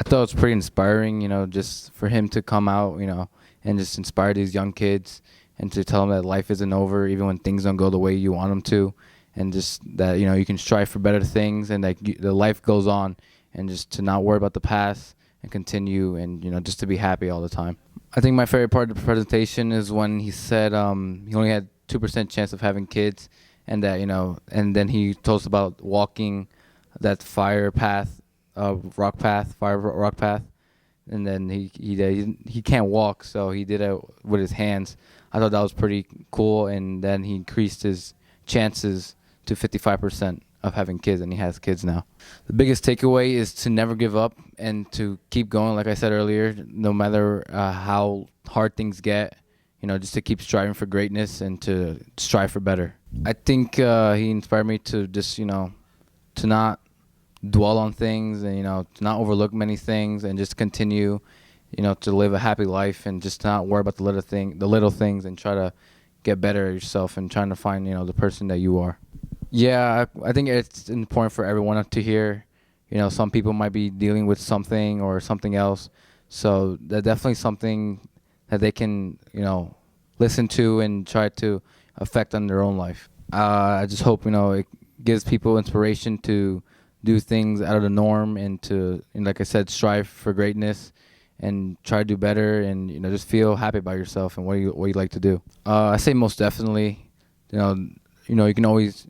I thought it was pretty inspiring, just for him to come out, and just inspire these young kids and to tell them that life isn't over even when things don't go the way you want them to, and just that, you can strive for better things and that the life goes on, and just to not worry about the past and continue, and, just to be happy all the time. I think my favorite part of the presentation is when he said he only had 2% chance of having kids, and that, and then he told us about walking that fire path, rock path, and then he can't walk, so he did it with his hands. I thought that was pretty cool, and then he increased his chances to 55% of having kids, and he has kids now. The biggest takeaway is to never give up and to keep going. Like I said earlier, no matter how hard things get, just to keep striving for greatness and to strive for better. I think he inspired me to just, to not dwell on things, and, to not overlook many things, and just continue, to live a happy life, and just not worry about the little things, and try to get better at yourself and trying to find, the person that you are. Yeah, I think it's important for everyone to hear. Some people might be dealing with something or something else, so that's definitely something that they can, listen to and try to affect on their own life. I just hope, it gives people inspiration to do things out of the norm, and to, like I said, strive for greatness and try to do better, and, just feel happy about yourself and what you like to do. I say most definitely. You can always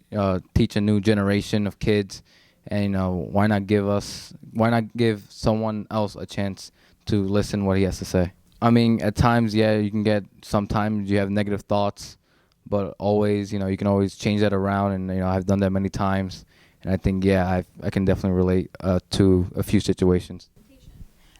teach a new generation of kids, and why not give someone else a chance to listen what he has to say. I mean, at times, yeah, sometimes you have negative thoughts, but always, you can always change that around, and I've done that many times, and I think, yeah, I can definitely relate to a few situations.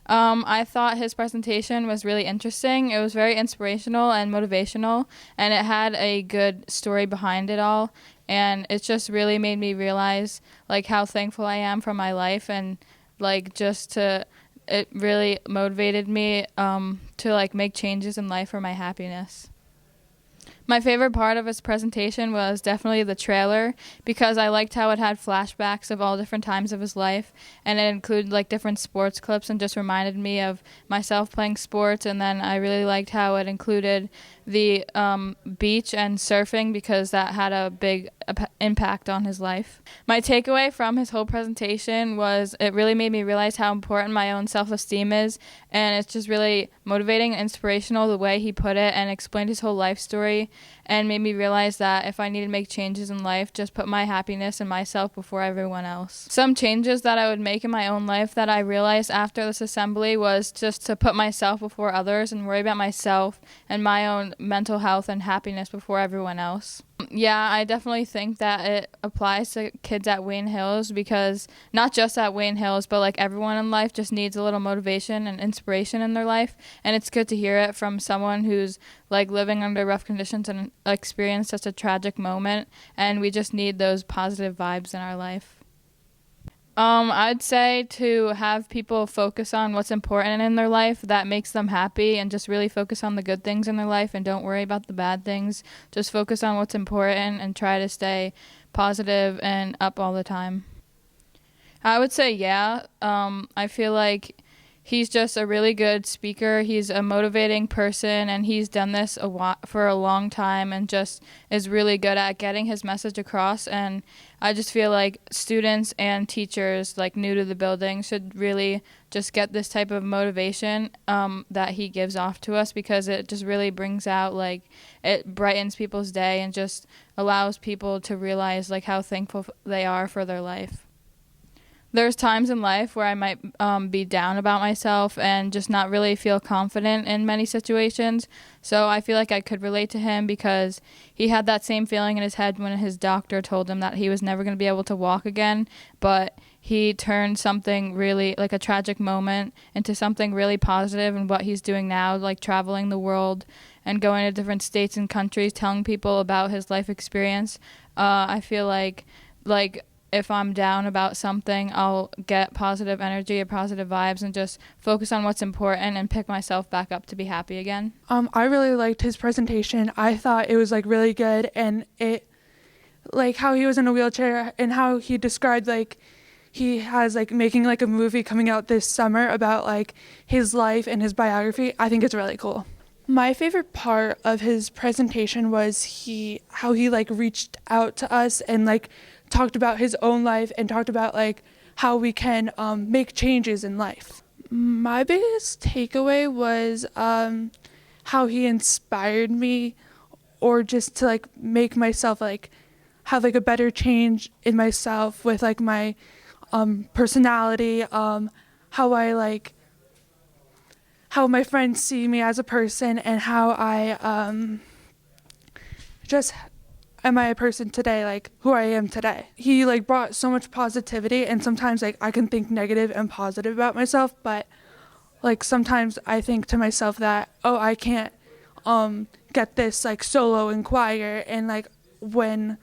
I thought his presentation was really interesting. It was very inspirational and motivational, and it had a good story behind it all. And it just really made me realize, like, how thankful I am for my life, and, like, it really motivated me to, like, make changes in life for my happiness. My favorite part of his presentation was definitely the trailer, because I liked how it had flashbacks of all different times of his life, and it included like different sports clips and just reminded me of myself playing sports. And then I really liked how it included the beach and surfing, because that had a big impact on his life. My takeaway from his whole presentation was it really made me realize how important my own self-esteem is, and it's just really motivating and inspirational the way he put it and explained his whole life story, and made me realize that if I need to make changes in life, just put my happiness and myself before everyone else. Some changes that I would make in my own life that I realized after this assembly was just to put myself before others and worry about myself and my own mental health and happiness before everyone else. Yeah, I definitely think that it applies to kids at Wayne Hills, because not just at Wayne Hills, but like everyone in life just needs a little motivation and inspiration in their life, and it's good to hear it from someone who's like living under rough conditions and experienced such a tragic moment, and we just need those positive vibes in our life. I'd say to have people focus on what's important in their life that makes them happy, and just really focus on the good things in their life and don't worry about the bad things. Just focus on what's important and try to stay positive and up all the time. I would say, yeah. I feel like he's just a really good speaker. He's a motivating person, and he's done this for a long time, and just is really good at getting his message across. And I just feel like students and teachers, like new to the building, should really just get this type of motivation that he gives off to us, because it just really brings out, like, it brightens people's day and just allows people to realize like how thankful they are for their life. There's times in life where I might be down about myself and just not really feel confident in many situations. So I feel like I could relate to him, because he had that same feeling in his head when his doctor told him that he was never going to be able to walk again. But he turned something really, like a tragic moment, into something really positive, and what he's doing now, like traveling the world and going to different states and countries, telling people about his life experience. I feel like if I'm down about something, I'll get positive energy or positive vibes and just focus on what's important and pick myself back up to be happy again. I really liked his presentation. I thought it was like really good, and it, like how he was in a wheelchair and how he described like he has like making like a movie coming out this summer about like his life and his biography. I think it's really cool. My favorite part of his presentation was how he like reached out to us and like talked about his own life and talked about like how we can make changes in life. My biggest takeaway was how he inspired me, or just to like make myself like have like a better change in myself with like my personality, how I like how my friends see me as a person, and how I just am I a person today, like who I am today. He like brought so much positivity, and sometimes like I can think negative and positive about myself, but like sometimes I think to myself that, oh, I can't get this like solo in choir, and like and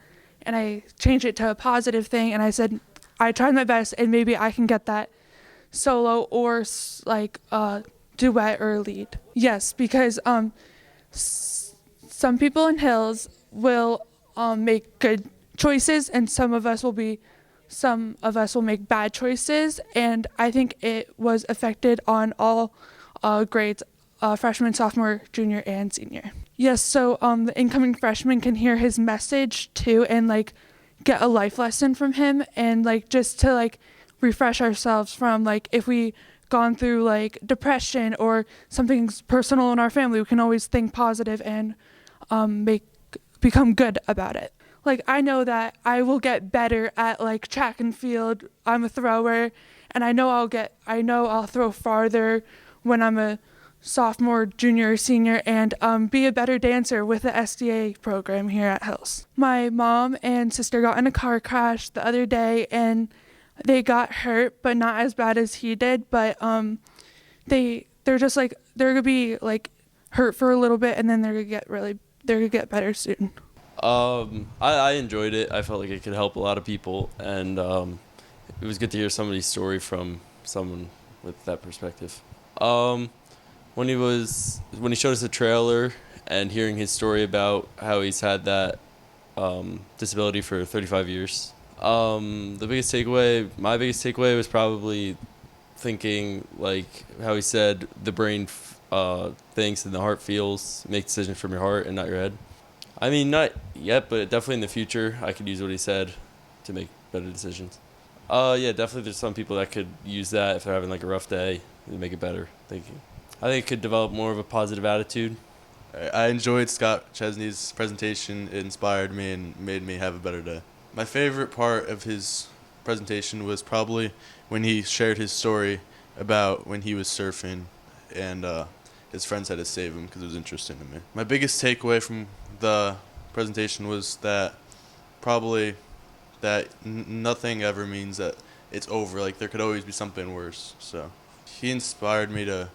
I changed it to a positive thing, and I said I tried my best and maybe I can get that solo or like duet or lead. Yes, because some people in Hills will make good choices, and some of us will make bad choices, and I think it was affected on all grades, freshman, sophomore, junior, and senior. Yes, so the incoming freshman can hear his message too, and like get a life lesson from him, and like just to like refresh ourselves from like if we gone through like depression or something's personal in our family, we can always think positive and become good about it. Like I know that I will get better at like track and field. I'm a thrower, and I know I'll throw farther when I'm a sophomore, junior, senior, and be a better dancer with the SDA program here at Hills. My mom and sister got in a car crash the other day, and they got hurt, but not as bad as he did. But they're just like they're gonna be like hurt for a little bit, and then they're gonna get better soon. I enjoyed it. I felt like it could help a lot of people, and it was good to hear somebody's story from someone with that perspective. When he showed us the trailer and hearing his story about how he's had that disability for 35 years, my biggest takeaway was probably thinking like how he said the brain thinks and the heart feels, make decisions from your heart and not your head. I mean, not yet, but definitely in the future, I could use what he said to make better decisions. Yeah, definitely there's some people that could use that if they're having like a rough day to make it better. I think it could develop more of a positive attitude. I enjoyed Scott Chesney's presentation. It inspired me and made me have a better day. My favorite part of his presentation was probably when he shared his story about when he was surfing and his friends had to save him because it was interesting to me. My biggest takeaway from the presentation was that nothing ever means that it's over. Like there could always be something worse. So he inspired me to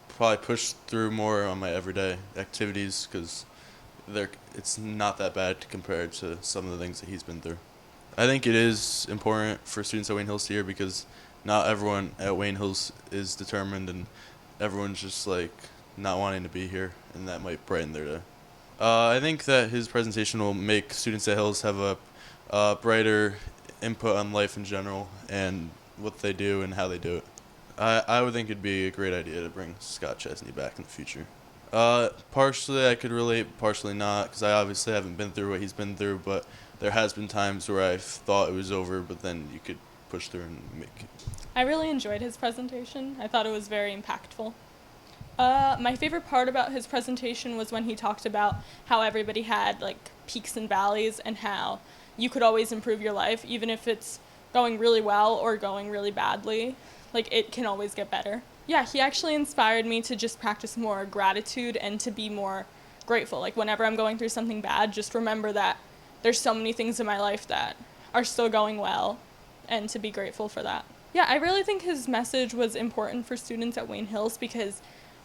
probably push through more on my everyday activities because it's not that bad compared to some of the things that he's been through. I think it is important for students at Wayne Hills here because not everyone at Wayne Hills is determined, and everyone's just like not wanting to be here, and that might brighten their day. I think that his presentation will make students at Hills have a brighter input on life in general and what they do and how they do it. I would think it'd be a great idea to bring Scott Chesney back in the future. Partially I could relate, partially not, because I obviously haven't been through what he's been through, but there has been times where I've thought it was over, but then you could push through and make it. I really enjoyed his presentation. I thought it was very impactful. My favorite part about his presentation was when he talked about how everybody had like peaks and valleys and how you could always improve your life, even if it's going really well or going really badly. Like it can always get better. Yeah, he actually inspired me to just practice more gratitude and to be more grateful. Like whenever I'm going through something bad, just remember that there's so many things in my life that are still going well and to be grateful for that. Yeah, I really think his message was important for students at Wayne Hills because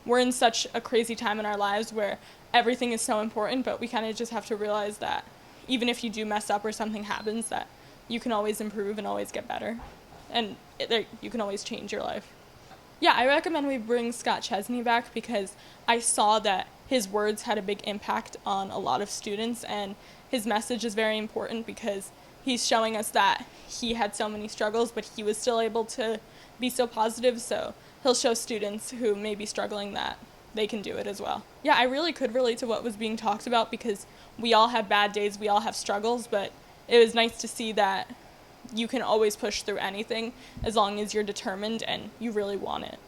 we're in such a crazy time in our lives where everything is so important, but we kind of just have to realize that even if you do mess up or something happens, that you can always improve and always get better. And you can always change your life. Yeah, I recommend we bring Scott Chesney back because I saw that his words had a big impact on a lot of students, and his message is very important because he's showing us that he had so many struggles, but he was still able to be so positive. So he'll show students who may be struggling that they can do it as well. Yeah, I really could relate to what was being talked about because we all have bad days, we all have struggles, but it was nice to see that you can always push through anything as long as you're determined and you really want it.